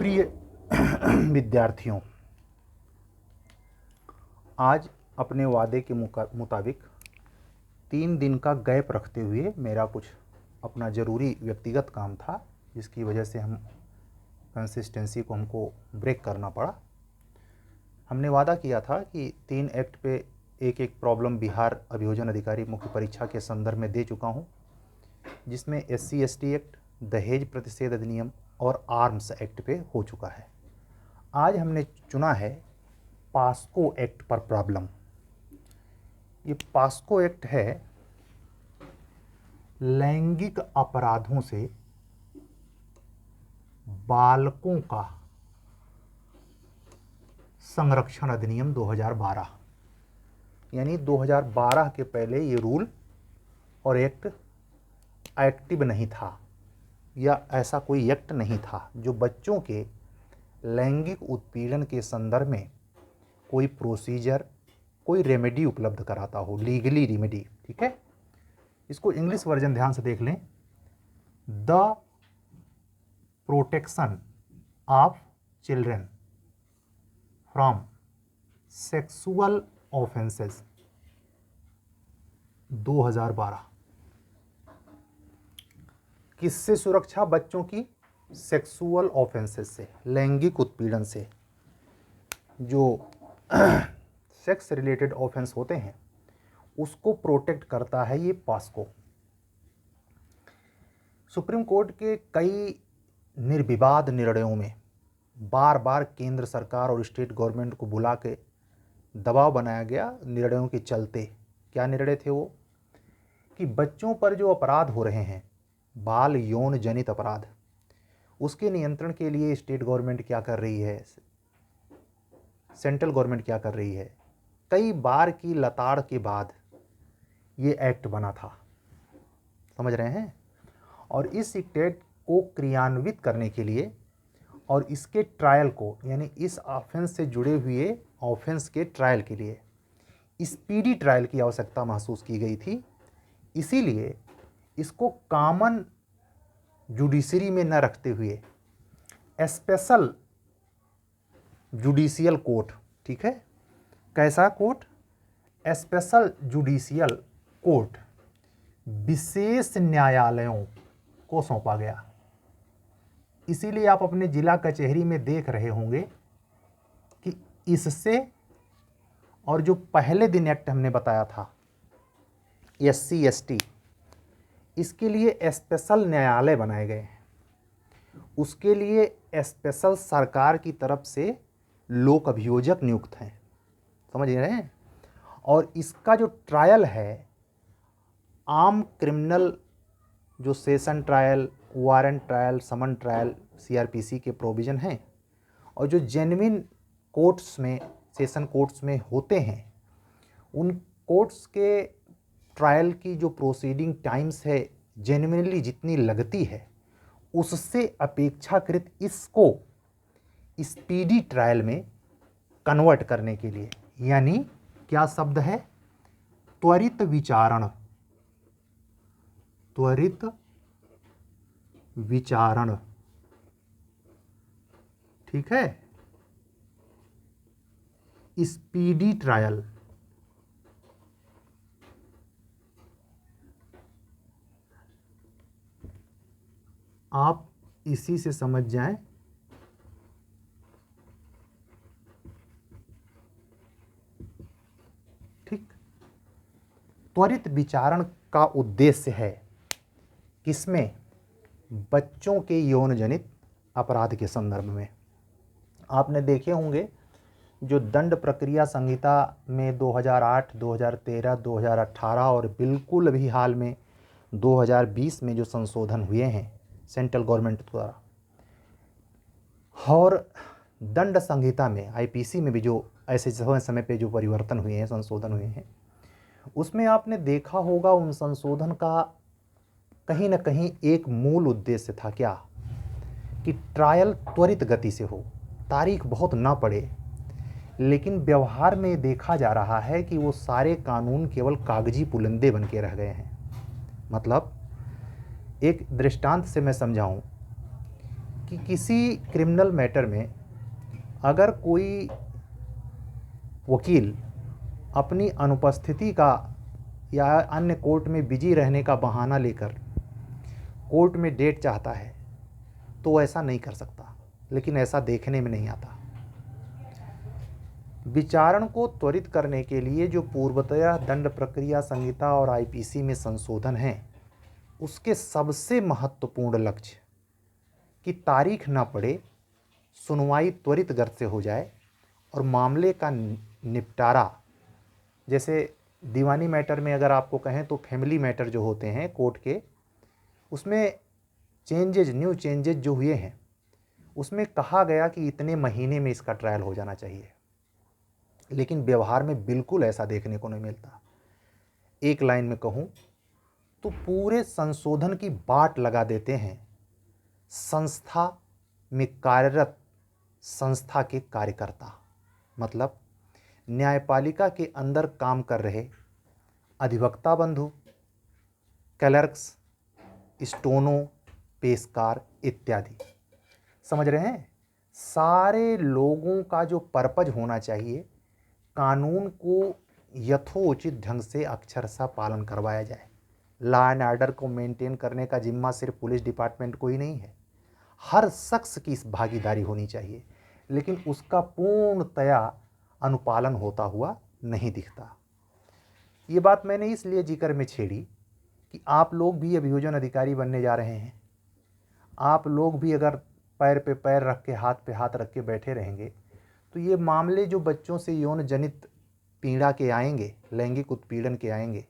प्रिय विद्यार्थियों, आज अपने वादे के मुताबिक 3 दिन का गैप रखते हुए मेरा कुछ अपना ज़रूरी व्यक्तिगत काम था, जिसकी वजह से कंसिस्टेंसी को हमको ब्रेक करना पड़ा। हमने वादा किया था कि 3 एक्ट पे एक प्रॉब्लम बिहार अभियोजन अधिकारी मुख्य परीक्षा के संदर्भ में दे चुका हूँ, जिसमें SC/ST एक्ट, दहेज प्रतिषेध अधिनियम और आर्म्स एक्ट पे हो चुका है। आज हमने चुना है पास्को एक्ट पर प्रॉब्लम। ये पास्को एक्ट है लैंगिक अपराधों से बालकों का संरक्षण अधिनियम 2012, यानी 2012 के पहले ये रूल और एक्ट एक्टिव नहीं था, या ऐसा कोई एक्ट नहीं था जो बच्चों के लैंगिक उत्पीड़न के संदर्भ में कोई प्रोसीजर, कोई रेमेडी उपलब्ध कराता हो, लीगली रेमेडी। ठीक है, इसको इंग्लिश वर्जन ध्यान से देख लें। The protection of children from sexual offences 2012। किससे सुरक्षा? बच्चों की सेक्सुअल ऑफेंसेस से, लैंगिक उत्पीड़न से। जो सेक्स रिलेटेड ऑफेंस होते हैं उसको प्रोटेक्ट करता है ये पास्को। सुप्रीम कोर्ट के कई निर्विवाद निर्णयों में बार बार केंद्र सरकार और स्टेट गवर्नमेंट को बुला के दबाव बनाया गया निर्णयों के चलते। क्या निर्णय थे वो? कि बच्चों पर जो अपराध हो रहे हैं, बाल यौन जनित अपराध, उसके नियंत्रण के लिए स्टेट गवर्नमेंट क्या कर रही है, सेंट्रल गवर्नमेंट क्या कर रही है। कई बार की लताड़ के बाद ये एक्ट बना था, समझ रहे हैं। और इस एक्ट को क्रियान्वित करने के लिए और इसके ट्रायल को, यानी इस ऑफेंस से जुड़े हुए ऑफेंस के ट्रायल के लिए स्पीडी ट्रायल की आवश्यकता महसूस की गई थी। इसीलिए इसको कॉमन जुडिशरी में न रखते हुए स्पेशल जुडिशियल कोर्ट, ठीक है, कैसा कोर्ट? स्पेशल जुडिशियल कोर्ट, विशेष न्यायालयों को सौंपा गया। इसीलिए आप अपने जिला कचहरी में देख रहे होंगे कि इससे और जो पहले दिन एक्ट हमने बताया था SC/ST, इसके लिए स्पेशल न्यायालय बनाए गए हैं। उसके लिए स्पेशल सरकार की तरफ से लोक अभियोजक नियुक्त हैं, समझ रहे हैं। और इसका जो ट्रायल है, आम क्रिमिनल जो सेशन ट्रायल, वारंट ट्रायल, समन ट्रायल CRPC के प्रोविज़न हैं, और जो जेन्युइन कोर्ट्स में, सेशन कोर्ट्स में होते हैं, उन कोर्ट्स के ट्रायल की जो प्रोसीडिंग टाइम्स है जेन्युइनली जितनी लगती है, उससे अपेक्षाकृत इसको स्पीडी ट्रायल में कन्वर्ट करने के लिए, यानी क्या शब्द है? त्वरित विचारण, त्वरित विचारण, ठीक है, स्पीडी ट्रायल। आप इसी से समझ जाएं ठीक। त्वरित विचारण का उद्देश्य है किसमें? बच्चों के यौन जनित अपराध के संदर्भ में। आपने देखे होंगे जो दंड प्रक्रिया संहिता में 2008, 2013, 2018 और बिल्कुल अभी हाल में 2020 में जो संशोधन हुए हैं सेंट्रल गवर्नमेंट द्वारा, और दंड संहिता में IPC में भी जो ऐसे समय पे जो परिवर्तन हुए हैं, संशोधन हुए हैं, उसमें आपने देखा होगा उन संशोधन का कहीं ना कहीं एक मूल उद्देश्य था। क्या? कि ट्रायल त्वरित गति से हो, तारीख बहुत ना पड़े। लेकिन व्यवहार में देखा जा रहा है कि वो सारे कानून केवल कागजी पुलंदे बन के रह गए हैं। मतलब एक दृष्टांत से मैं समझाऊं कि किसी क्रिमिनल मैटर में अगर कोई वकील अपनी अनुपस्थिति का या अन्य कोर्ट में बिजी रहने का बहाना लेकर कोर्ट में डेट चाहता है तो ऐसा नहीं कर सकता, लेकिन ऐसा देखने में नहीं आता। विचारण को त्वरित करने के लिए जो पूर्वतया दंड प्रक्रिया संहिता और आईपीसी में संशोधन हैं, उसके सबसे महत्वपूर्ण लक्ष्य कि तारीख न पड़े, सुनवाई त्वरित गति से हो जाए और मामले का निपटारा, जैसे दीवानी मैटर में अगर आपको कहें तो फैमिली मैटर जो होते हैं कोर्ट के, उसमें न्यू चेंजेज जो हुए हैं उसमें कहा गया कि इतने महीने में इसका ट्रायल हो जाना चाहिए, लेकिन व्यवहार में बिल्कुल ऐसा देखने को नहीं मिलता। एक लाइन में कहूँ तो पूरे संशोधन की बाट लगा देते हैं संस्था में कार्यरत संस्था के कार्यकर्ता, मतलब न्यायपालिका के अंदर काम कर रहे अधिवक्ता बंधु, क्लर्क्स, स्टोनो, पेशकार इत्यादि। समझ रहे हैं? सारे लोगों का जो पर्पज होना चाहिए, कानून को यथोचित ढंग से अक्षरशः पालन करवाया जाए। लॉ एंड ऑर्डर को मेंटेन करने का जिम्मा सिर्फ पुलिस डिपार्टमेंट को ही नहीं है, हर शख्स की इस भागीदारी होनी चाहिए, लेकिन उसका पूर्णतया अनुपालन होता हुआ नहीं दिखता। ये बात मैंने इसलिए जिक्र में छेड़ी कि आप लोग भी अभियोजन अधिकारी बनने जा रहे हैं। आप लोग भी अगर पैर पे पैर रख के हाथ पे हाथ रख के बैठे रहेंगे तो ये मामले जो बच्चों से यौन जनित पीड़ा के आएंगे, लैंगिक उत्पीड़न के आएंगे,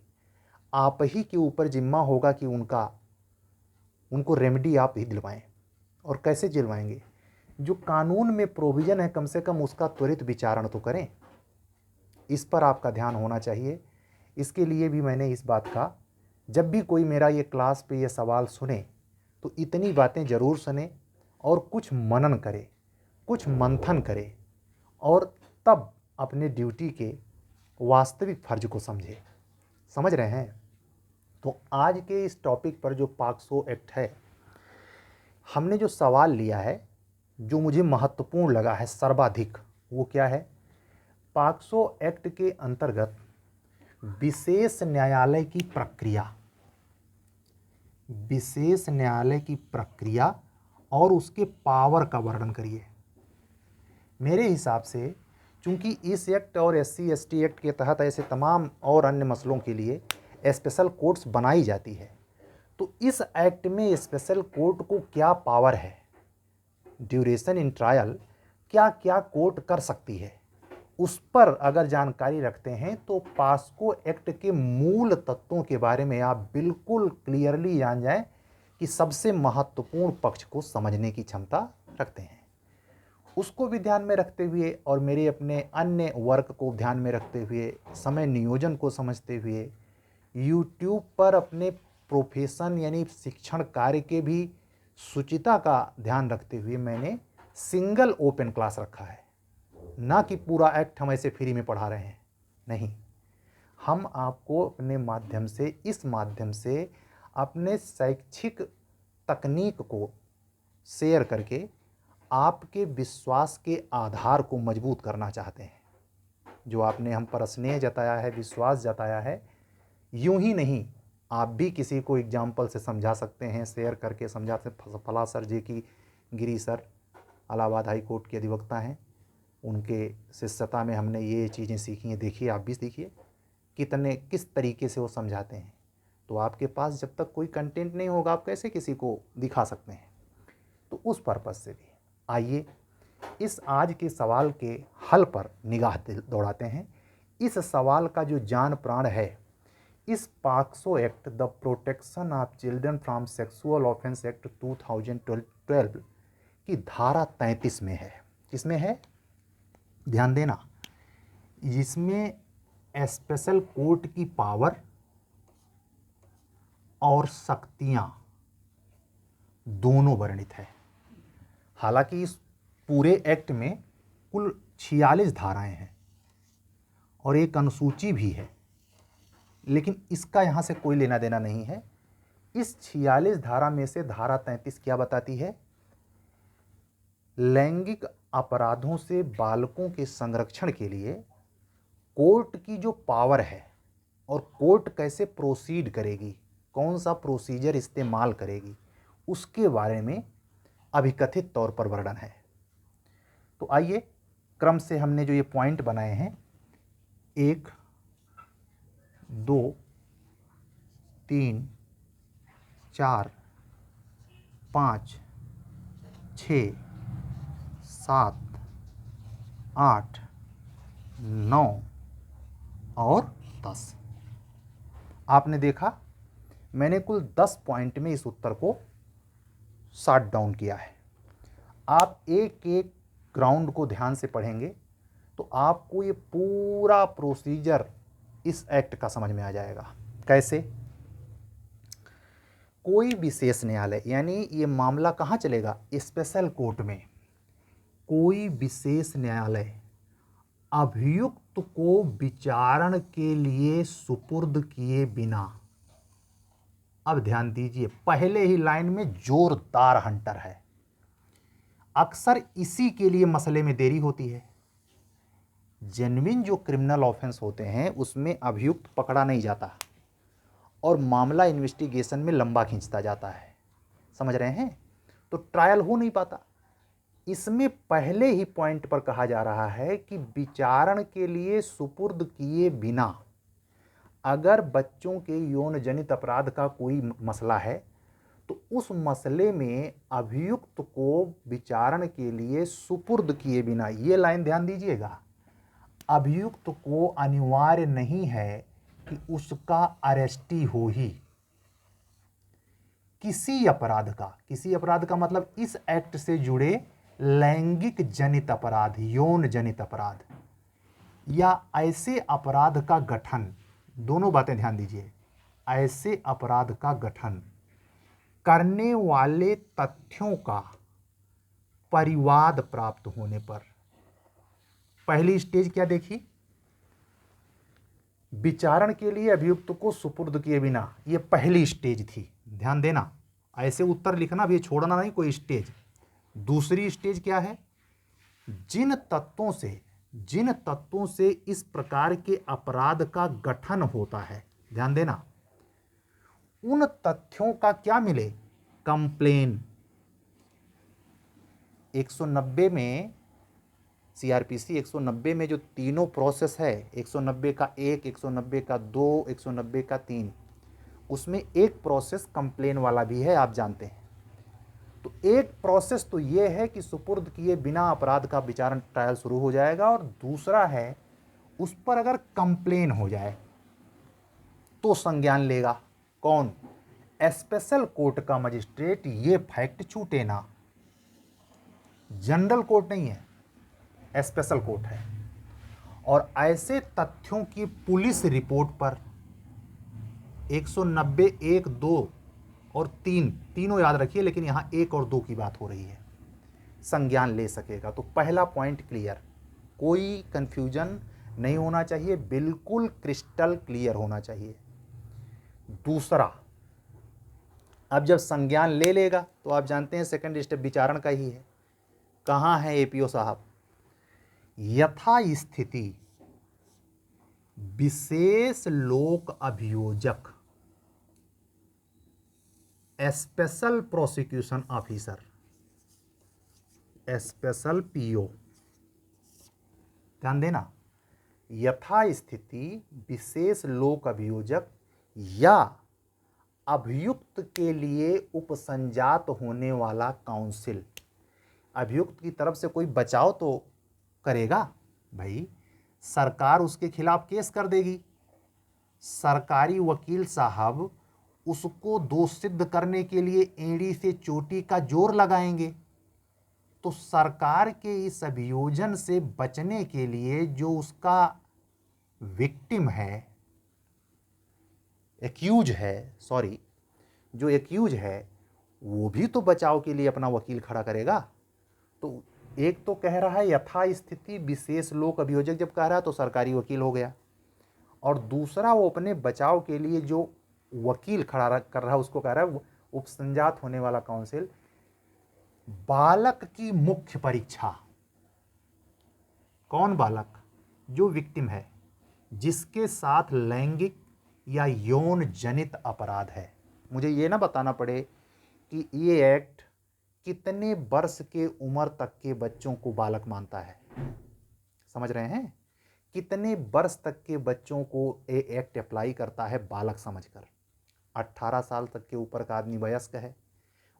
आप ही के ऊपर जिम्मा होगा कि उनको रेमेडी आप ही दिलवाएं। और कैसे दिलवाएंगे? जो कानून में प्रोविज़न है कम से कम उसका त्वरित विचारण तो करें। इस पर आपका ध्यान होना चाहिए। इसके लिए भी मैंने इस बात का, जब भी कोई मेरा ये क्लास पे ये सवाल सुने तो इतनी बातें ज़रूर सुने और कुछ मनन करे, कुछ मंथन करे और तब अपने ड्यूटी के वास्तविक फर्ज को समझे। समझ रहे हैं? तो आज के इस टॉपिक पर जो पॉक्सो एक्ट है, हमने जो सवाल लिया है, जो मुझे महत्वपूर्ण लगा है सर्वाधिक, वो क्या है? पॉक्सो एक्ट के अंतर्गत विशेष न्यायालय की प्रक्रिया, विशेष न्यायालय की प्रक्रिया और उसके पावर का वर्णन करिए। मेरे हिसाब से चूंकि इस एक्ट और SC ST एक्ट के तहत ऐसे तमाम और अन्य मसलों के लिए स्पेशल कोर्ट्स बनाई जाती है, तो इस एक्ट में स्पेशल कोर्ट को क्या पावर है, ड्यूरेशन इन ट्रायल क्या क्या कोर्ट कर सकती है, उस पर अगर जानकारी रखते हैं तो पॉक्सो एक्ट के मूल तत्वों के बारे में आप बिल्कुल क्लियरली जान जाएं कि सबसे महत्वपूर्ण पक्ष को समझने की क्षमता रखते हैं। उसको भी ध्यान में रखते हुए और मेरे अपने अन्य वर्क को ध्यान में रखते हुए, समय नियोजन को समझते हुए, YouTube पर अपने प्रोफेशन यानी शिक्षण कार्य के भी शुचिता का ध्यान रखते हुए मैंने सिंगल ओपन क्लास रखा है। ना कि पूरा एक्ट हम ऐसे फ्री में पढ़ा रहे हैं, नहीं, हम आपको अपने माध्यम से, इस माध्यम से अपने शैक्षिक तकनीक को शेयर करके आपके विश्वास के आधार को मजबूत करना चाहते हैं। जो आपने हम पर स्नेह जताया है, विश्वास जताया है, यूं ही नहीं, आप भी किसी को एग्जाम्पल से समझा सकते हैं, शेयर करके समझा सकते। फला सर जी की गिरी सर इलाहाबाद हाई कोर्ट के अधिवक्ता हैं, उनके शिष्यता में हमने ये चीज़ें सीखी हैं, देखिए आप भी सीखिए किस तरीके से वो समझाते हैं। तो आपके पास जब तक कोई कंटेंट नहीं होगा आप कैसे किसी को दिखा सकते हैं? तो उस पर्पज़ से भी आइए इस आज के सवाल के हल पर निगाह दौड़ाते हैं। इस सवाल का जो जान प्राण है, इस POCSO act, the protection of children from sexual offence act 2012 की धारा 33 में है। किसमें है? ध्यान देना, जिसमें स्पेशल कोर्ट की पावर और शक्तियां दोनों वर्णित है। हालांकि इस पूरे एक्ट में कुल 46 धाराएं हैं और एक अनुसूची भी है, लेकिन इसका यहाँ से कोई लेना देना नहीं है। इस 46 धारा में से धारा 33 क्या बताती है लैंगिक अपराधों से बालकों के संरक्षण के लिए कोर्ट की जो पावर है और कोर्ट कैसे प्रोसीड करेगी, कौन सा प्रोसीजर इस्तेमाल करेगी, उसके बारे में अभिकथित तौर पर वर्णन है। तो आइए क्रम से हमने जो ये पॉइंट बनाए हैं 1, 2, 3, 4, 5, 6, 7, 8, 9 और 10। आपने देखा मैंने कुल 10 पॉइंट में इस उत्तर को शॉर्ट डाउन किया है। आप एक एक ग्राउंड को ध्यान से पढ़ेंगे तो आपको ये पूरा प्रोसीजर इस एक्ट का समझ में आ जाएगा। कैसे? कोई विशेष न्यायालय, यानी ये मामला कहाँ चलेगा? स्पेशल कोर्ट में। कोई विशेष न्यायालय अभियुक्त को विचारण के लिए सुपुर्द किए बिना, अब ध्यान दीजिए, पहले ही लाइन में जोरदार हंटर है। अक्सर इसी के लिए मसले में देरी होती है। जेन्युइन जो क्रिमिनल ऑफेंस होते हैं उसमें अभियुक्त पकड़ा नहीं जाता और मामला इन्वेस्टिगेशन में लंबा खींचता जाता है। समझ रहे हैं? तो ट्रायल हो नहीं पाता। इसमें पहले ही पॉइंट पर कहा जा रहा है कि विचारण के लिए सुपुर्द किए बिना, अगर बच्चों के यौन जनित अपराध का कोई मसला है तो उस मसले में अभियुक्त को विचारण के लिए सुपुर्द किए बिना, ये लाइन ध्यान दीजिएगा, अभियुक्त को अनिवार्य नहीं है कि उसका अरेस्टी हो ही। किसी अपराध का मतलब इस एक्ट से जुड़े लैंगिक जनित अपराध, यौन जनित अपराध या ऐसे अपराध का गठन, दोनों बातें ध्यान दीजिए, ऐसे अपराध का गठन करने वाले तथ्यों का परिवाद प्राप्त होने पर, पहली स्टेज क्या देखी? विचारण के लिए अभियुक्त को सुपुर्द किए बिना, ये पहली स्टेज थी। ध्यान देना, ऐसे उत्तर लिखना भी, छोड़ना नहीं कोई स्टेज। दूसरी स्टेज क्या है? जिन तत्वों से इस प्रकार के अपराध का गठन होता है, ध्यान देना, उन तथ्यों का क्या मिले? कंप्लेन। 190 में सीआरपीसी 190 में जो तीनों प्रोसेस है, 190 का 1, 190 का 2, 190 का 3, उसमें एक प्रोसेस कंप्लेन वाला भी है, आप जानते हैं। तो एक प्रोसेस तो ये है कि सुपुर्द किए बिना अपराध का विचारण ट्रायल शुरू हो जाएगा, और दूसरा है उस पर अगर कंप्लेन हो जाए तो संज्ञान लेगा कौन? स्पेशल कोर्ट का मजिस्ट्रेट। ये फैक्ट छूटे ना, जनरल कोर्ट नहीं है, स्पेशल कोर्ट है। और ऐसे तथ्यों की पुलिस रिपोर्ट पर 190, 1, 2 और 3, तीनों याद रखिए, लेकिन यहां 1 और 2 की बात हो रही है, संज्ञान ले सकेगा। तो पहला पॉइंट क्लियर, कोई कंफ्यूजन नहीं होना चाहिए, बिल्कुल क्रिस्टल क्लियर होना चाहिए। दूसरा, अब जब संज्ञान ले लेगा तो आप जानते हैं सेकंड स्टेप विचारण का ही है। कहां है एपीओ साहब? यथा स्थिति विशेष लोक अभियोजक, special prosecution officer, special PO, ध्यान देना, यथा स्थिति विशेष लोक अभियोजक या अभियुक्त के लिए उपसंजात होने वाला काउंसिल। अभियुक्त की तरफ से कोई बचाव तो करेगा भाई, सरकार उसके खिलाफ केस कर देगी, सरकारी वकील साहब उसको दोष सिद्ध करने के लिए एड़ी से चोटी का जोर लगाएंगे। तो सरकार के इस अभियोजन से बचने के लिए जो उसका विक्टिम है, एक्यूज है, सॉरी, जो एक्यूज है वो भी तो बचाव के लिए अपना वकील खड़ा करेगा। तो एक तो कह रहा है यथा स्थिति विशेष लोक अभियोजक, जब कह रहा है तो सरकारी वकील हो गया, और दूसरा वो अपने बचाव के लिए जो वकील खड़ा कर रहा है उसको कह रहा है उपसंजात होने वाला काउंसिल। बालक की मुख्य परीक्षा। कौन बालक? जो विक्टिम है, जिसके साथ लैंगिक या यौन जनित अपराध है। मुझे ये ना बताना पड़े कि ये एक्ट कितने वर्ष के उम्र तक के बच्चों को बालक मानता है। समझ रहे हैं? कितने वर्ष तक के बच्चों को ये एक्ट अप्लाई करता है बालक समझकर। 18 साल तक के ऊपर का आदमी वयस्क है,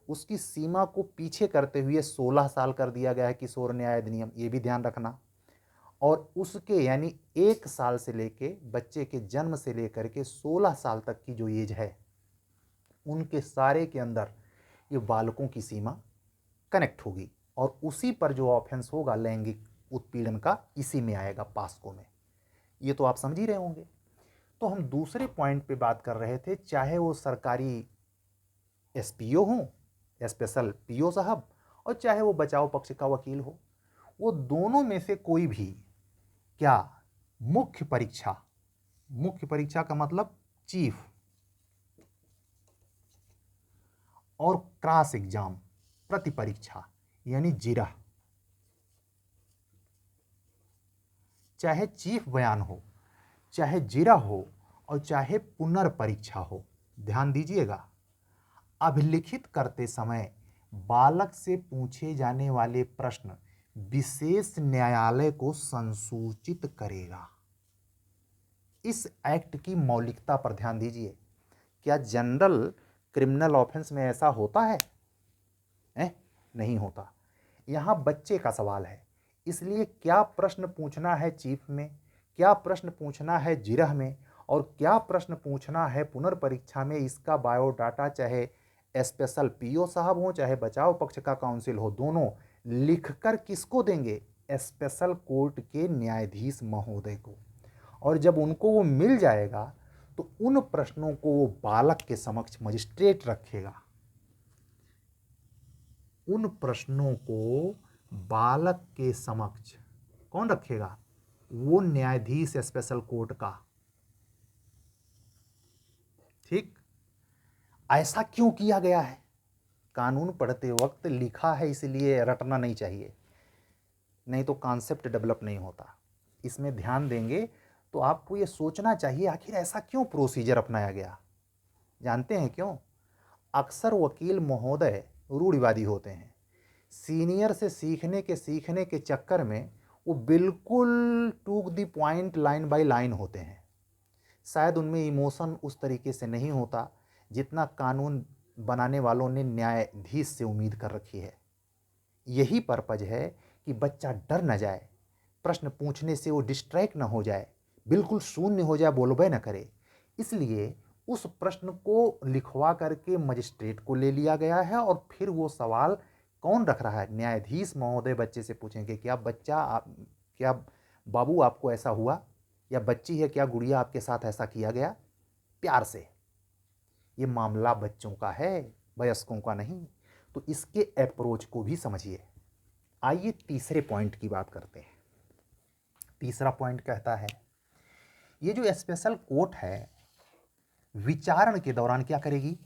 उसकी सीमा को पीछे करते हुए 16 साल कर दिया गया है किशोर न्याय अधिनियम, ये भी ध्यान रखना। और उसके यानी 1 साल से लेके बच्चे के जन्म से लेकर के 16 साल तक की जो एज है, उनके सारे के अंदर ये बालकों की सीमा कनेक्ट होगी और उसी पर जो ऑफेंस होगा लैंगिक उत्पीड़न का, इसी में आएगा पास्को में। ये तो आप समझ ही रहे होंगे। तो हम दूसरे पॉइंट पे बात कर रहे थे, चाहे वो सरकारी एसपीओ हों, स्पेशल पीओ साहब, और चाहे वो बचाव पक्ष का वकील हो, वो दोनों में से कोई भी क्या मुख्य परीक्षा, मुख्य परीक्षा का मतलब चीफ, और क्रॉस एग्जाम प्रति परीक्षा यानी जिरा, चाहे चीफ बयान हो, चाहे जिरा हो, और चाहे पुनर्परीक्षा हो, ध्यान दीजिएगा, अभिलिखित करते समय बालक से पूछे जाने वाले प्रश्न विशेष न्यायालय को संसूचित करेगा। इस एक्ट की मौलिकता पर ध्यान दीजिए। क्या जनरल क्रिमिनल ऑफेंस में ऐसा होता है? नहीं होता। यहाँ बच्चे का सवाल है, इसलिए क्या प्रश्न पूछना है चीफ में, क्या प्रश्न पूछना है जिरह में, और क्या प्रश्न पूछना है पुनर्परीक्षा में, इसका बायोडाटा चाहे स्पेशल पीओ साहब हो, चाहे बचाव पक्ष का काउंसिल हो, दोनों लिखकर किसको देंगे? स्पेशल कोर्ट के न्यायाधीश महोदय को। और जब उनको वो मिल जाएगा तो उन प्रश्नों को वो बालक के समक्ष मजिस्ट्रेट रखेगा, उन प्रश्नों को बालक के समक्ष कौन रखेगा? वो न्यायाधीश स्पेशल कोर्ट का। ठीक, ऐसा क्यों किया गया है? कानून पढ़ते वक्त लिखा है इसलिए रटना नहीं चाहिए, नहीं तो कॉन्सेप्ट डेवलप नहीं होता। इसमें ध्यान देंगे तो आपको ये सोचना चाहिए आखिर ऐसा क्यों प्रोसीजर अपनाया गया। जानते हैं क्यों? अक्सर वकील महोदय रूढ़िवादी होते हैं, सीनियर से सीखने के चक्कर में वो बिल्कुल to the point line by line होते हैं। शायद उनमें इमोशन उस तरीके से नहीं होता जितना कानून बनाने वालों ने न्यायाधीश से उम्मीद कर रखी है। यही पर्पज है कि बच्चा डर न जाए, प्रश्न पूछने से वो डिस्ट्रैक्ट ना हो जाए, बिल्कुल शून्य हो जाए, बोलबे न करे। इसलिए उस प्रश्न को लिखवा करके मजिस्ट्रेट को ले लिया गया है और फिर वो सवाल कौन रख रहा है? न्यायाधीश महोदय बच्चे से पूछेंगे, क्या बच्चा क्या बाबू आपको ऐसा हुआ, या बच्ची है क्या गुड़िया आपके साथ ऐसा किया गया? प्यार से। ये मामला बच्चों का है, वयस्कों का नहीं। तो इसके अप्रोच को भी समझिए। आइए तीसरे पॉइंट की बात करते हैं। तीसरा पॉइंट कहता है, ये जो स्पेशल कोर्ट है विचारण के दौरान क्या करेगी?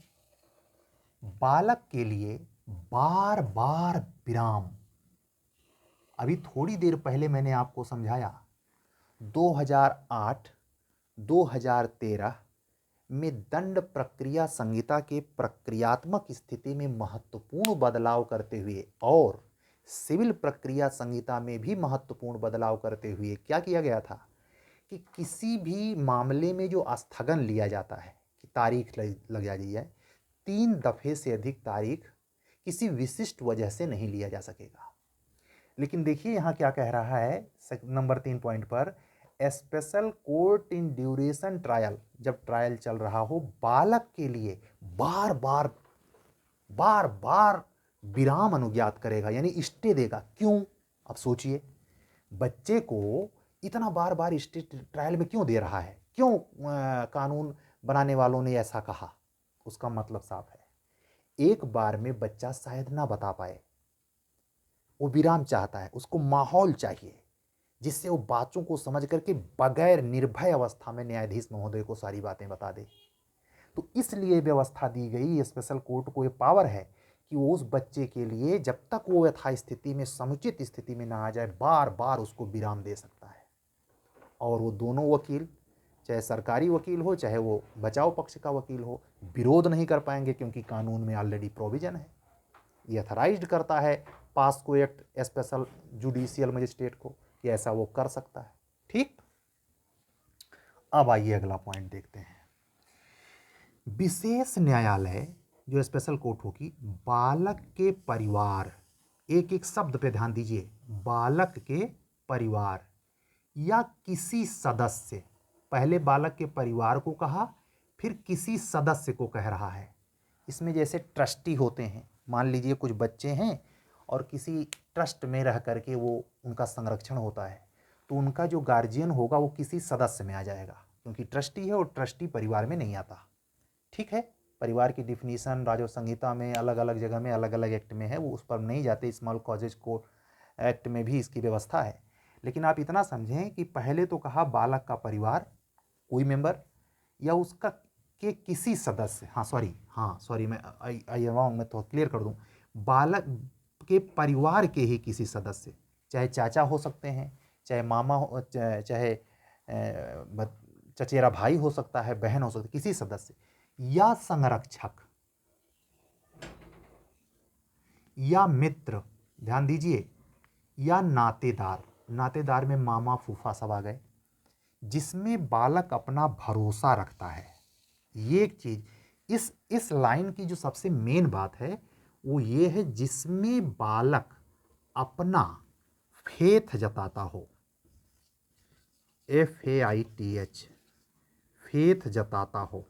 बालक के लिए बार बार विराम। अभी थोड़ी देर पहले मैंने आपको समझाया 2008 2013 में दंड प्रक्रिया संहिता के प्रक्रियात्मक स्थिति में महत्वपूर्ण बदलाव करते हुए और सिविल प्रक्रिया संहिता में भी महत्वपूर्ण बदलाव करते हुए क्या किया गया था कि किसी भी मामले में जो स्थगन लिया जाता है कि तारीख लग जाती है, 3 दफ़े से अधिक तारीख किसी विशिष्ट वजह से नहीं लिया जा सकेगा। लेकिन देखिए यहाँ क्या कह रहा है नंबर 3 पॉइंट पर, special court in duration trial, जब ट्रायल चल रहा हो, बालक के लिए बार बार विराम अनुज्ञात करेगा, यानी स्टे देगा। क्यों? अब सोचिए, बच्चे को इतना बार बार स्टे ट्रायल में क्यों दे रहा है? क्यों कानून बनाने वालों ने ऐसा कहा? उसका मतलब साफ है, एक बार में बच्चा शायद ना बता पाए, वो विराम चाहता है, उसको माहौल चाहिए जिससे वो बातों को समझ करके बगैर निर्भय अवस्था में न्यायाधीश महोदय को सारी बातें बता दे। तो इसलिए व्यवस्था दी गई, स्पेशल कोर्ट को ये पावर है कि वो उस बच्चे के लिए जब तक वो यथास्थिति में, समुचित स्थिति में ना आ जाए, बार बार उसको विराम दे सकता है। और वो दोनों वकील, चाहे सरकारी वकील हो चाहे वो बचाव पक्ष का वकील हो, विरोध नहीं कर पाएंगे, क्योंकि कानून में ऑलरेडी प्रोविजन है। ये अथराइज्ड करता है POCSO act special judicial magistrate को कि ऐसा वो कर सकता है। ठीक, अब आइए अगला पॉइंट देखते हैं। विशेष न्यायालय जो स्पेशल कोर्ट होगी, बालक के परिवार, एक एक शब्द पे ध्यान दीजिए, बालक के परिवार या किसी सदस्य, पहले बालक के परिवार को कहा, फिर किसी सदस्य को कह रहा है। इसमें जैसे ट्रस्टी होते हैं, मान लीजिए कुछ बच्चे हैं और किसी ट्रस्ट में रह करके वो उनका संरक्षण होता है, तो उनका जो गार्जियन होगा वो किसी सदस्य में आ जाएगा, क्योंकि ट्रस्टी है और ट्रस्टी परिवार में नहीं आता। ठीक है, परिवार की डिफिनीशन राजस्व संहिता में अलग अलग जगह में अलग अलग एक्ट में है, वो उस पर नहीं जाते। स्मॉल कॉजेज कोड एक्ट में भी इसकी व्यवस्था है। लेकिन आप इतना समझें कि पहले तो कहा बालक का परिवार, कोई मेंबर या उसका के किसी सदस्य, सॉरी मैं आई रॉन्ग, मैं तो क्लियर कर दूं, बालक के परिवार के ही किसी सदस्य, चाहे चाचा हो सकते हैं, चाहे मामा हो, चाहे चचेरा भाई हो सकता है, बहन हो सकती है, किसी सदस्य या संरक्षक या मित्र, ध्यान दीजिए, या नातेदार, नातेदार में मामा फूफा सब आ गए, जिसमें बालक अपना भरोसा रखता है। ये एक चीज, इस लाइन की जो सबसे मेन बात है वो ये है, जिसमें बालक अपना फेथ जताता हो, FAITH, फेथ जताता हो,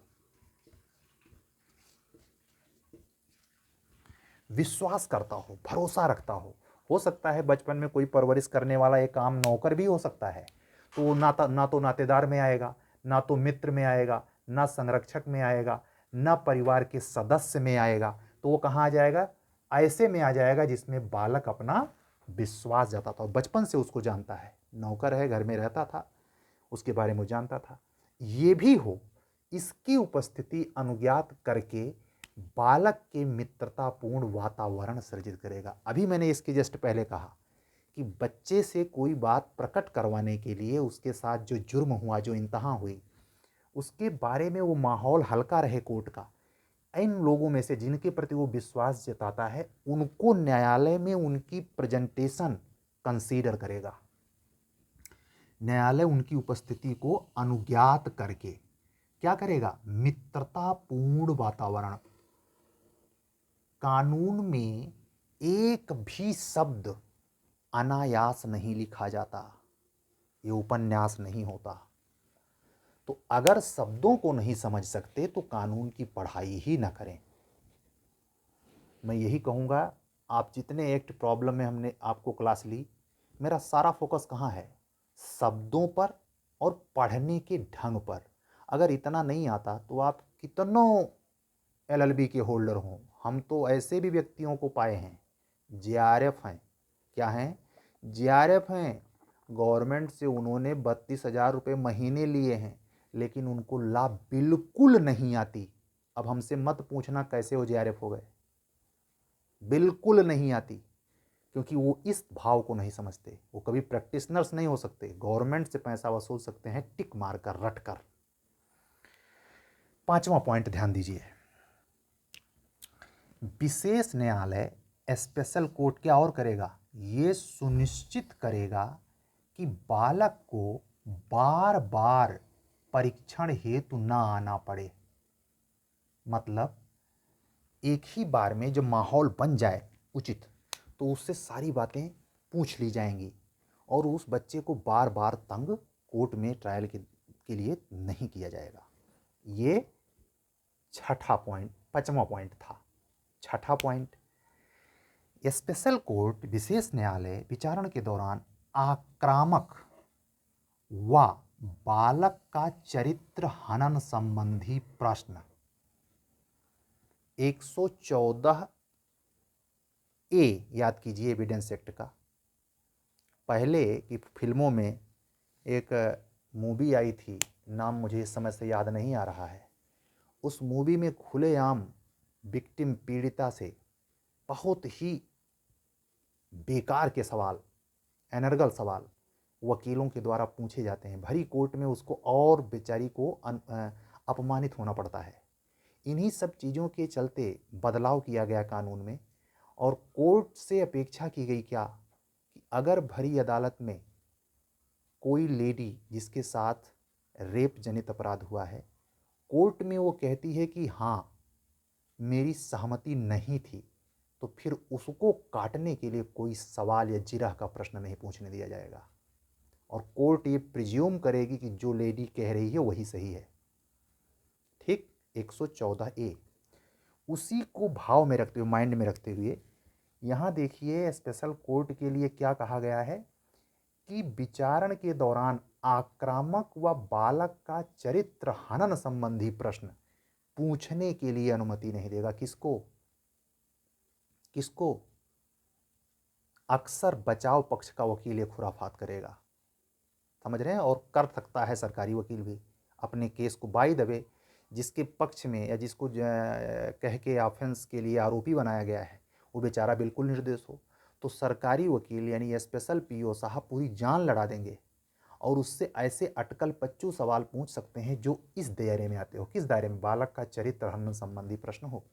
विश्वास करता हो, भरोसा रखता हो सकता है बचपन में कोई परवरिश करने वाला एक आम नौकर भी हो सकता है, तो ना तो नातेदार में आएगा, ना तो मित्र में आएगा, ना संरक्षक में आएगा, ना परिवार के सदस्य में आएगा, तो वो कहाँ आ जाएगा, ऐसे में आ जाएगा जिसमें बालक अपना विश्वास जताता हो, बचपन से उसको जानता है, नौकर है, घर में रहता था, उसके बारे में जानता था। ये भी हो, इसकी उपस्थिति अनुज्ञात करके बालक के मित्रतापूर्ण वातावरण सृजित करेगा। अभी मैंने इसके जस्ट पहले कहा कि बच्चे से कोई बात प्रकट करवाने के लिए उसके साथ जो जुर्म हुआ, जो इंतहा हुई, उसके बारे में वो माहौल हल्का रहे कोर्ट का, इन लोगों में से जिनके प्रति वो विश्वास जताता है, उनको न्यायालय में उनकी प्रेजेंटेशन कंसीडर करेगा। न्यायालय उनकी उपस्थिति को अनुज्ञात करके क्या करेगा, मित्रतापूर्ण वातावरण, कानून में एक भी शब्द अनायास नहीं लिखा जाता, ये उपन्यास नहीं होता। तो अगर शब्दों को नहीं समझ सकते तो कानून की पढ़ाई ही ना करें। मैं यही कहूँगा, आप जितने एक्ट प्रॉब्लम में हमने आपको क्लास ली, मेरा सारा फोकस कहाँ है, शब्दों पर और पढ़ने के ढंग पर। अगर इतना नहीं आता तो आप कितनों LLB के होल्डर हों, हम तो ऐसे भी व्यक्तियों को पाए हैं, JRF हैं, क्या हैं, JRF हैं, गवर्नमेंट से उन्होंने 32,000 रुपये महीने लिए हैं, लेकिन उनको लाभ बिल्कुल नहीं आती। अब हमसे मत पूछना कैसे वो JRF हो गए, बिल्कुल नहीं आती, क्योंकि वो इस भाव को नहीं समझते। वो कभी प्रैक्टिशनर्स नहीं हो सकते, गवर्नमेंट से पैसा वसूल सकते हैं टिक मार कर, रट कर। 5वां पॉइंट ध्यान दीजिए, विशेष न्यायालय स्पेशल कोर्ट क्या और करेगा, ये सुनिश्चित करेगा कि बालक को बार बार परीक्षण हेतु ना आना पड़े। मतलब एक ही बार में जब माहौल बन जाए उचित, तो उससे सारी बातें पूछ ली जाएंगी और उस बच्चे को बार बार तंग कोर्ट में ट्रायल के लिए नहीं किया जाएगा। ये छठा पॉइंट, 5वां पॉइंट था। छठा पॉइंट, स्पेशल कोर्ट विशेष न्यायालय विचारण के दौरान आक्रामक व बालक का चरित्र हनन संबंधी प्रश्न 114A याद कीजिए एविडेंस एक्ट का। पहले की फिल्मों में एक मूवी आई थी, नाम मुझे इस समय से याद नहीं आ रहा है, उस मूवी में खुलेआम विक्टिम, पीड़िता से बहुत ही बेकार के सवाल, एनर्गल सवाल वकीलों के द्वारा पूछे जाते हैं। भरी कोर्ट में उसको और बेचारी को अपमानित होना पड़ता है। इन्हीं सब चीज़ों के चलते बदलाव किया गया कानून में, और कोर्ट से अपेक्षा की गई क्या कि अगर भरी अदालत में कोई लेडी जिसके साथ रेप जनित अपराध हुआ है, कोर्ट में वो कहती है कि हाँ मेरी सहमति नहीं थी, तो फिर उसको काटने के लिए कोई सवाल या जिरह का प्रश्न नहीं पूछने दिया जाएगा, और कोर्ट ये प्रिज्यूम करेगी कि जो लेडी कह रही है वही सही है। ठीक 114A। उसी को भाव में रखते हुए, माइंड में रखते हुए, यहाँ देखिए स्पेशल कोर्ट के लिए क्या कहा गया है कि विचारण के दौरान आक्रामक व बालक का चरित्र हनन संबंधी प्रश्न पूछने के लिए अनुमति नहीं देगा। किसको? किसको? अक्सर बचाव पक्ष का वकील ये खुराफात करेगा, समझ रहे हैं, और कर सकता है सरकारी वकील भी अपने केस को। बाय द वे, जिसके पक्ष में या जिसको कह के ऑफेंस के लिए आरोपी बनाया गया है वो बेचारा बिल्कुल निर्दोष हो, तो सरकारी वकील यानी स्पेशल पीओ साहब पूरी जान लड़ा देंगे और उससे ऐसे अटकल पच्चू सवाल पूछ सकते हैं जो इस दायरे में आते हो। किस दायरे में? बालक का चरित्र हनन संबंधी प्रश्न हो।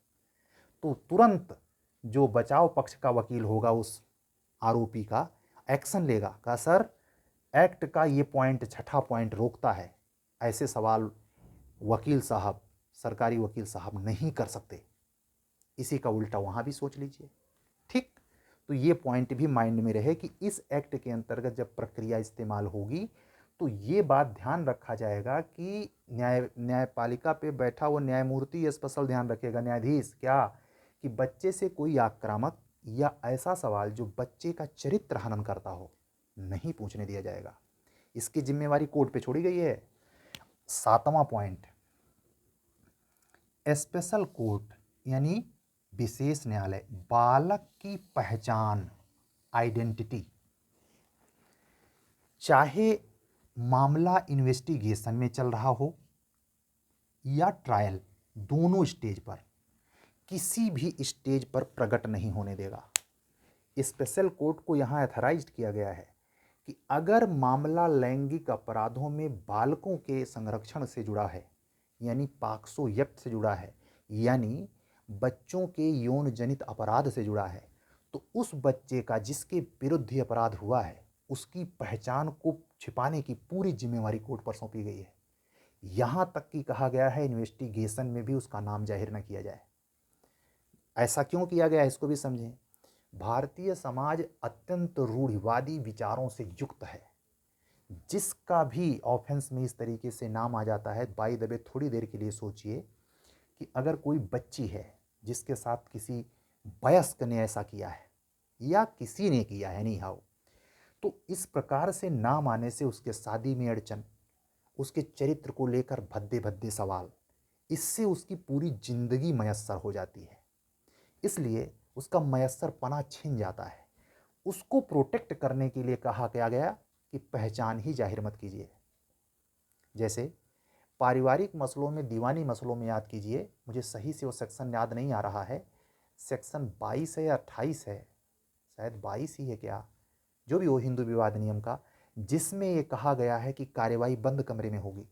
तो तुरंत जो बचाव पक्ष का वकील होगा उस आरोपी का एक्शन लेगा, कहा सर एक्ट का ये पॉइंट, छठा पॉइंट रोकता है, ऐसे सवाल वकील साहब, सरकारी वकील साहब नहीं कर सकते। इसी का उल्टा वहाँ भी सोच लीजिए। ठीक, तो ये पॉइंट भी माइंड में रहे कि इस एक्ट के अंतर्गत जब प्रक्रिया इस्तेमाल होगी तो ये बात ध्यान रखा जाएगा कि न्यायपालिका पे बैठा वो न्यायमूर्ति स्पेशल ध्यान रखेगा, न्यायाधीश, क्या कि बच्चे से कोई आक्रामक या ऐसा सवाल जो बच्चे का चरित्र हनन करता हो नहीं पूछने दिया जाएगा। इसकी जिम्मेवारी कोर्ट पे छोड़ी गई है। 7वां पॉइंट, स्पेशल कोर्ट यानी विशेष न्यायालय बालक की पहचान, आइडेंटिटी, चाहे मामला इन्वेस्टिगेशन में चल रहा हो या ट्रायल, दोनों स्टेज पर, किसी भी स्टेज पर प्रकट नहीं होने देगा। स्पेशल कोर्ट को यहाँ अथराइज्ड किया गया है कि अगर मामला लैंगिक अपराधों में बालकों के संरक्षण से जुड़ा है, यानी पॉक्सो एक्ट से जुड़ा है, यानी बच्चों के यौन जनित अपराध से जुड़ा है, तो उस बच्चे का जिसके विरुद्ध अपराध हुआ है उसकी पहचान को छिपाने की पूरी जिम्मेवारी कोर्ट पर सौंपी गई है। यहाँ तक कि कहा गया है इन्वेस्टिगेशन में भी उसका नाम जाहिर न किया जाए। ऐसा क्यों किया गया है इसको भी समझें। भारतीय समाज अत्यंत रूढ़िवादी विचारों से युक्त है। जिसका भी ऑफेंस में इस तरीके से नाम आ जाता है, बाय द वे थोड़ी देर के लिए सोचिए कि अगर कोई बच्ची है जिसके साथ किसी वयस्क ने ऐसा किया है या किसी ने किया है, नहीं हाउ, तो इस प्रकार से नाम आने से उसके शादी में अड़चन, उसके चरित्र को लेकर भद्दे भद्दे सवाल, इससे उसकी पूरी जिंदगी मयस्सर हो जाती है। इसलिए उसका मयस्सर पना छिन जाता है। उसको प्रोटेक्ट करने के लिए कहा गया कि पहचान ही जाहिर मत कीजिए। जैसे पारिवारिक मसलों में, दीवानी मसलों में याद कीजिए, मुझे सही से वो सेक्शन याद नहीं आ रहा है, सेक्शन 22 है या 28 है, शायद 22 ही है क्या, जो भी हो हिंदू विवाद नियम का, जिसमें ये कहा गया है कि कार्यवाही बंद कमरे में होगी।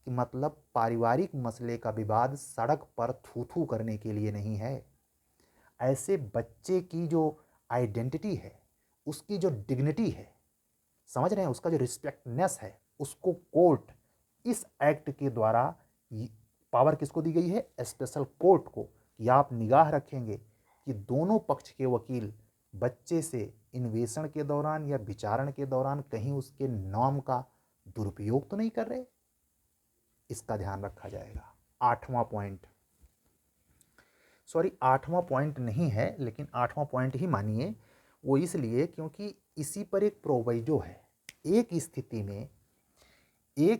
कि मतलब पारिवारिक मसले का विवाद सड़क पर थू थू करने के लिए नहीं है। ऐसे बच्चे की जो आइडेंटिटी है, उसकी जो डिग्निटी है, समझ रहे हैं, उसका जो रिस्पेक्टनेस है, उसको कोर्ट इस एक्ट के द्वारा पावर किसको दी गई है? स्पेशल कोर्ट को, कि आप निगाह रखेंगे कि दोनों पक्ष के वकील बच्चे से इन्वेषण के दौरान या विचारण के दौरान कहीं उसके नाम का दुरुपयोग तो नहीं कर रहे। इसका ध्यान रखा जाएगा। 8वां पॉइंट, सॉरी 8वां पॉइंट नहीं है, लेकिन 8वां पॉइंट ही मानिए। वो इसलिए क्योंकि इसी पर एक प्रोविजो है। एक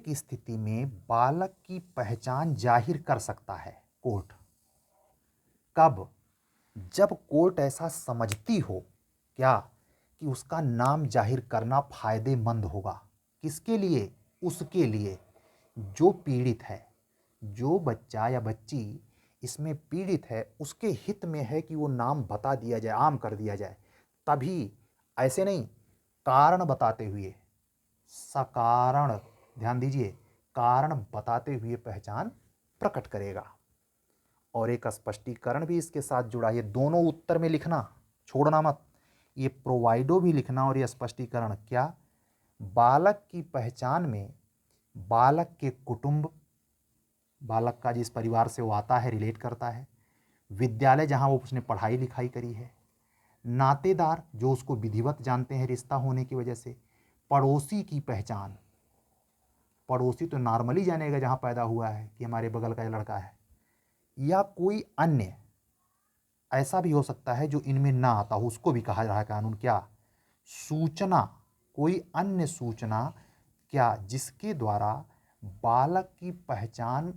स्थिति में बालक की पहचान जाहिर कर सकता है कोर्ट। कब? जब कोर्ट ऐसा समझती हो क्या कि उसका नाम जाहिर करना फायदेमंद होगा। किसके लिए? उसके लिए जो पीड़ित है, जो बच्चा या बच्ची इसमें पीड़ित है उसके हित में है कि वो नाम बता दिया जाए, आम कर दिया जाए, तभी, ऐसे नहीं, कारण बताते हुए, सकारण, ध्यान दीजिए, कारण बताते हुए पहचान प्रकट करेगा। और एक स्पष्टीकरण भी इसके साथ जुड़ा है, ये दोनों उत्तर में लिखना, छोड़ना मत, ये प्रोवाइडो भी लिखना और ये स्पष्टीकरण। क्या? बालक की पहचान में बालक के कुटुंब, बालक का जिस परिवार से वो आता है, रिलेट करता है, विद्यालय जहाँ वो उसने पढ़ाई लिखाई करी है, नातेदार जो उसको विधिवत जानते हैं रिश्ता होने की वजह से, पड़ोसी की पहचान, पड़ोसी तो नॉर्मली जानेगा जहाँ पैदा हुआ है कि हमारे बगल का ये लड़का है, या कोई अन्य ऐसा भी हो सकता है जो इनमें ना आता हो, उसको भी कहा रहा है कानून। क्या? सूचना, कोई अन्य सूचना, क्या? जिसके द्वारा बालक की पहचान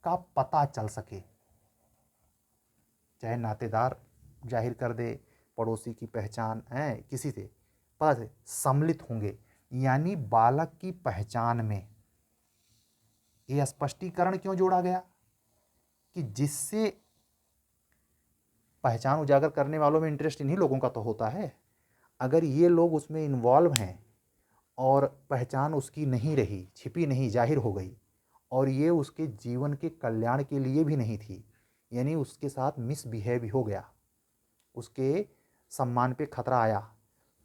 का पता चल सके, चाहे नातेदार जाहिर कर दे, पड़ोसी की पहचान है, किसी से पता से सम्मिलित होंगे, यानी बालक की पहचान में। ये स्पष्टीकरण क्यों जोड़ा गया? कि जिससे पहचान उजागर करने वालों में इंटरेस्ट इन्हीं लोगों का तो होता है। अगर ये लोग उसमें इन्वॉल्व हैं और पहचान उसकी नहीं रही, छिपी नहीं, जाहिर हो गई, और ये उसके जीवन के कल्याण के लिए भी नहीं थी, यानी उसके साथ मिसबिहेव हो गया, उसके सम्मान पे खतरा आया,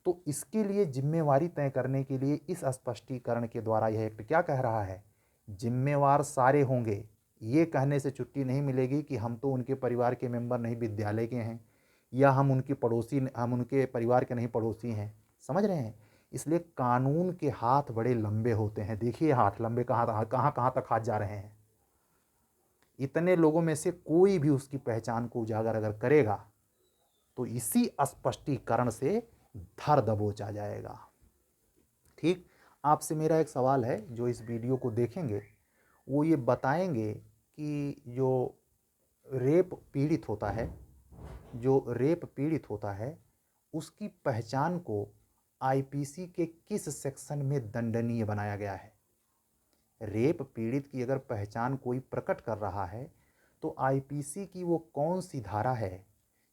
तो इसके लिए जिम्मेवारी तय करने के लिए इस स्पष्टीकरण के द्वारा यह एक्ट क्या कह रहा है? जिम्मेवार सारे होंगे। ये कहने से छुट्टी नहीं मिलेगी कि हम तो उनके परिवार के मेंबर नहीं, विद्यालय के हैं, या हम उनके पड़ोसी, हम उनके परिवार के नहीं, पड़ोसी हैं। समझ रहे हैं? इसलिए कानून के हाथ बड़े लंबे होते हैं। देखिए हाथ लंबे कहाँ कहाँ कहाँ तक हाथ जा रहे हैं। इतने लोगों में से कोई भी उसकी पहचान को उजागर अगर करेगा तो इसी स्पष्टीकरण से धर दबोच आ जाएगा। ठीक। आपसे मेरा एक सवाल है, जो इस वीडियो को देखेंगे वो ये बताएंगे कि जो रेप पीड़ित होता है, जो रेप पीड़ित होता है, उसकी पहचान को आईपीसी के किस सेक्शन में दंडनीय बनाया गया है? रेप पीड़ित की अगर पहचान कोई प्रकट कर रहा है तो आईपीसी की वो कौन सी धारा है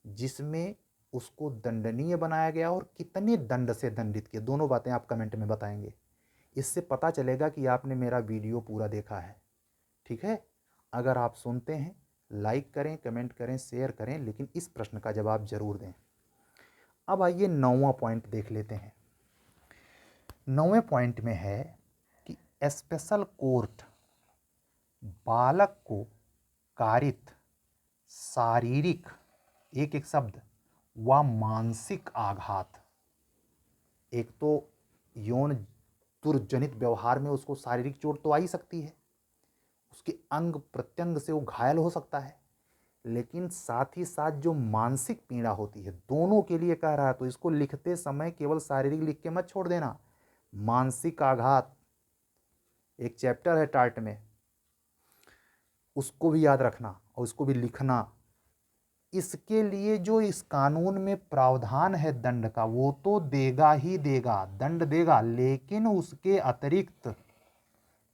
जिसमें उसको दंडनीय बनाया गया और कितने दंड से दंडित किया? दोनों बातें आप कमेंट में बताएंगे। इससे पता चलेगा कि आपने मेरा वीडियो पूरा देखा है। ठीक है? अगर आप सुनते हैं, लाइक करें, कमेंट करें, शेयर करें, लेकिन इस प्रश्न का जवाब जरूर दें। अब आइए 9वां पॉइंट देख लेते हैं। 9वें पॉइंट में है कि स्पेशल कोर्ट बालक को कारित शारीरिक, एक एक शब्द, व मानसिक आघात, एक तो यौन दुर्जनित व्यवहार में उसको शारीरिक चोट तो आ ही सकती है, उसके अंग प्रत्यंग से वो घायल हो सकता है, लेकिन साथ ही साथ जो मानसिक पीड़ा होती है, दोनों के लिए कह रहा है। तो इसको लिखते समय केवल शारीरिक लिख के मत छोड़ देना, मानसिक आघात एक चैप्टर है टार्ट में, उसको भी याद रखना और उसको भी लिखना। इसके लिए जो इस कानून में प्रावधान है दंड का, वो तो देगा ही देगा, दंड देगा, लेकिन उसके अतिरिक्त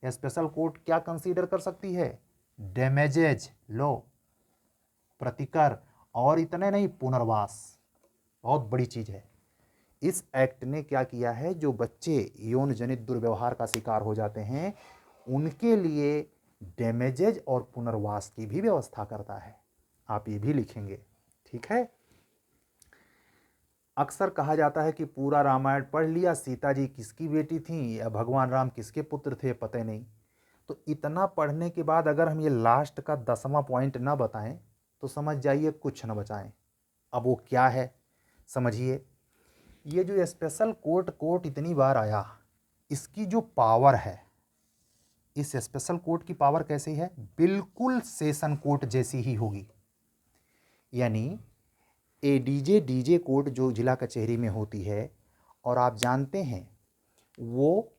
स्पेशल कोर्ट क्या कंसीडर कर सकती है? डैमेजेज, लो, प्रतिकर, और इतने नहीं, पुनर्वास, बहुत बड़ी चीज है। इस एक्ट ने क्या किया है, जो बच्चे यौन जनित दुर्व्यवहार का शिकार हो जाते हैं उनके लिए डैमेजेज और पुनर्वास की भी व्यवस्था करता है। आप ये भी लिखेंगे। ठीक है? अक्सर कहा जाता है कि पूरा रामायण पढ़ लिया, सीता जी किसकी बेटी थी या भगवान राम किसके पुत्र थे पता नहीं। तो इतना पढ़ने के बाद अगर हम ये लास्ट का 10वां पॉइंट ना बताएं तो समझ जाइए कुछ न बचाएं। अब वो क्या है समझिए। ये जो स्पेशल कोर्ट इतनी बार आया, इसकी जो पावर है, इस स्पेशल कोर्ट की पावर कैसी है? बिल्कुल सेशन कोर्ट जैसी ही होगी। यानी एडीजे डीजे कोर्ट जो जिला कचहरी में होती है, और आप जानते हैं वो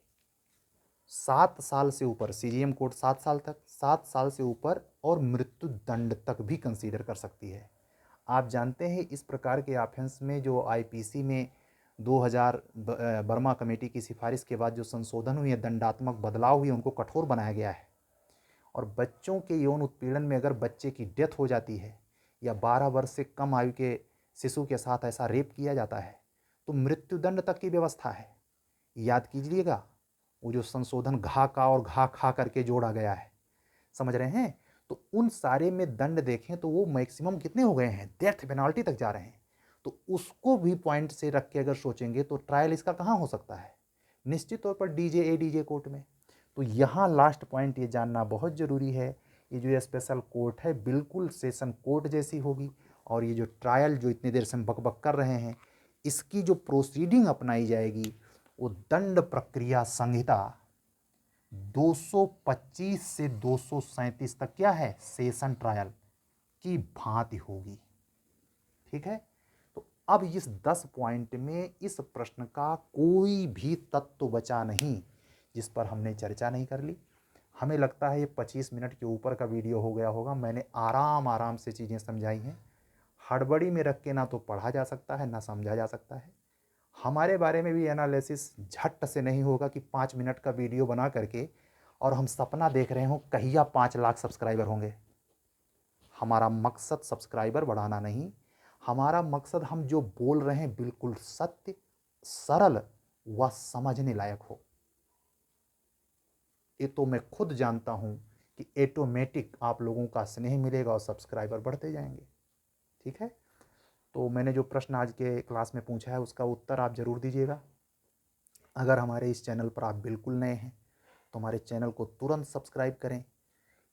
7 साल से ऊपर, सीजीएम कोर्ट 7 साल तक, 7 साल से ऊपर और मृत्यु दंड तक भी कंसीडर कर सकती है। आप जानते हैं इस प्रकार के ऑफेंस में जो आईपीसी में 2000 वर्मा कमेटी की सिफारिश के बाद जो संशोधन हुई है, दंडात्मक बदलाव हुए, उनको कठोर बनाया गया है। और बच्चों के यौन उत्पीड़न में अगर बच्चे की डेथ हो जाती है या 12 वर्ष से कम आयु के शिशु के साथ ऐसा रेप किया जाता है तो मृत्युदंड तक की व्यवस्था है। याद कीजिएगा वो जो संशोधन घा का और घा खा करके जोड़ा गया है, समझ रहे हैं। तो उन सारे में दंड देखें तो वो मैक्सिमम कितने हो गए हैं, डेथ पेनाल्टी तक जा रहे हैं। तो उसको भी पॉइंट से रख के अगर सोचेंगे तो ट्रायल इसका कहाँ हो सकता है, निश्चित तौर पर डीजे एडीजे कोर्ट में। तो यहाँ लास्ट पॉइंट ये जानना बहुत ज़रूरी है, ये जो स्पेशल कोर्ट है बिल्कुल सेशन कोर्ट जैसी होगी, और ये जो ट्रायल जो इतनी देर से हम बकबक कर रहे हैं इसकी जो प्रोसीडिंग अपनाई जाएगी वो दंड प्रक्रिया संहिता 225 से 237 तक क्या है, सेशन ट्रायल की भांति होगी। ठीक है, तो अब इस 10 पॉइंट में इस प्रश्न का कोई भी तत्व बचा नहीं जिस पर हमने चर्चा नहीं कर ली। हमें लगता है ये 25 मिनट के ऊपर का वीडियो हो गया होगा। मैंने आराम आराम से चीज़ें समझाई हैं, हड़बड़ी में रख के ना तो पढ़ा जा सकता है ना समझा जा सकता है। हमारे बारे में भी एनालिसिस झट से नहीं होगा कि 5 मिनट का वीडियो बना करके और हम सपना देख रहे हों कहिया 5 लाख सब्सक्राइबर होंगे। हमारा मकसद सब्सक्राइबर बढ़ाना नहीं, हमारा मकसद हम जो बोल रहे हैं बिल्कुल सत्य, सरल व समझने लायक हो। ये तो मैं खुद जानता हूं कि ऑटोमेटिक आप लोगों का स्नेह मिलेगा और सब्सक्राइबर बढ़ते जाएंगे। ठीक है, तो मैंने जो प्रश्न आज के क्लास में पूछा है उसका उत्तर आप ज़रूर दीजिएगा। अगर हमारे इस चैनल पर आप बिल्कुल नए हैं तो हमारे चैनल को तुरंत सब्सक्राइब करें।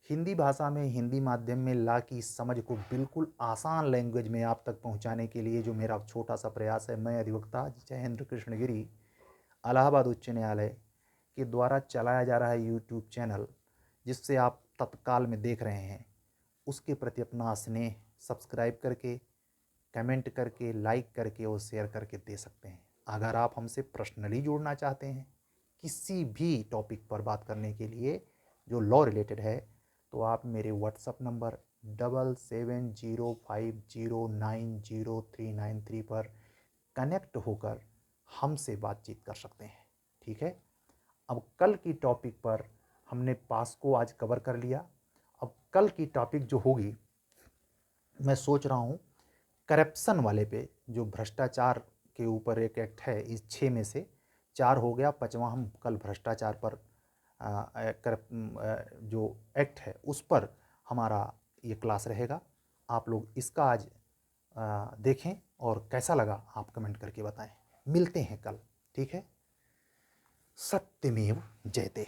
हिंदी भाषा में, हिंदी माध्यम में ला की समझ को बिल्कुल आसान लैंग्वेज में आप तक पहुंचाने के लिए जो मेरा छोटा सा प्रयास है, मैं अधिवक्ता जयेंद्र कृष्णगिरी इलाहाबाद उच्च न्यायालय के द्वारा चलाया जा रहा है यूट्यूब चैनल जिससे आप तत्काल में देख रहे हैं, उसके प्रति अपना स्नेह सब्सक्राइब करके, कमेंट करके, लाइक करके और शेयर करके दे सकते हैं। अगर आप हमसे पर्सनली जुड़ना चाहते हैं किसी भी टॉपिक पर बात करने के लिए जो लॉ रिलेटेड है तो आप मेरे व्हाट्सअप नंबर 7705090393 पर कनेक्ट होकर हमसे बातचीत कर सकते हैं। ठीक है, अब कल की टॉपिक पर हमने पास को आज कवर कर लिया। अब कल की टॉपिक जो होगी मैं सोच रहा हूँ करप्शन वाले पे, जो भ्रष्टाचार के ऊपर एक एक्ट है, इस 6 में से 4 हो गया, 5वां हम कल भ्रष्टाचार पर जो एक्ट है उस पर हमारा ये क्लास रहेगा। आप लोग इसका आज देखें और कैसा लगा आप कमेंट करके बताएं। मिलते हैं कल। ठीक है, सत्यमेव जयते।